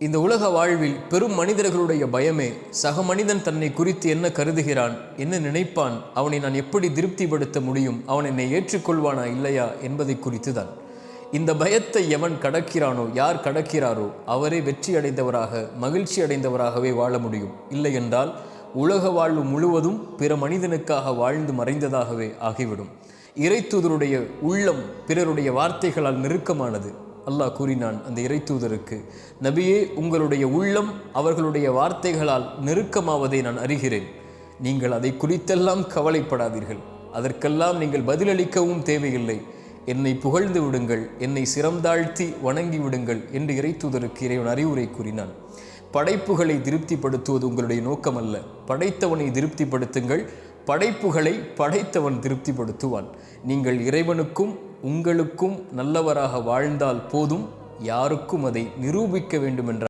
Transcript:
இந்த உலக வாழ்வில் பெரும் மனிதர்களுடைய பயமே சக மனிதன் தன்னை குறித்து என்ன கருதுகிறான், என்ன நினைப்பான், அவனை நான் எப்படி திருப்திப்படுத்த முடியும், அவன் என்னை ஏற்றுக்கொள்வானா இல்லையா என்பதை குறித்து தான். இந்த பயத்தை எவன் கடக்கிறானோ, யார் கடக்கிறாரோ அவரே வெற்றி அடைந்தவராக மகிழ்ச்சி அடைந்தவராகவே வாழ முடியும். இல்லை என்றால் உலக வாழ்வு முழுவதும் பிற மனிதனுக்காக வாழ்ந்து மறைந்ததாகவே ஆகிவிடும். இறைத்தூதருடைய உள்ளம் பிறருடைய வார்த்தைகளால் நெருக்கமானது. அல்லாஹ் கூறினான் அந்த இறைத்தூதருக்கு, நபியே, உங்களுடைய உள்ளம் அவர்களுடைய வார்த்தைகளால் நெருக்கமாவதை நான் அறிகிறேன். நீங்கள் அதை குறித்தெல்லாம் கவலைப்படாதீர்கள். அதற்கெல்லாம் நீங்கள் பதிலளிக்கவும் தேவையில்லை. என்னை புகழ்ந்து விடுங்கள், என்னை சிரம்தாழ்த்தி வணங்கி விடுங்கள் என்று இறைத்தூதருக்கு இறைவன் அறிவுரை கூறினான். படைப்புகளை திருப்திப்படுத்துவது உங்களுடைய நோக்கம் அல்ல. படைத்தவனை திருப்திப்படுத்துங்கள். படைப்புகளை படைத்தவன் திருப்திப்படுத்துவான். நீங்கள் இறைவனுக்கும் உங்களுக்கும் நல்லவராக வாழ்ந்தால் போதும். யாருக்கும் அதை நிரூபிக்க வேண்டும் என்ற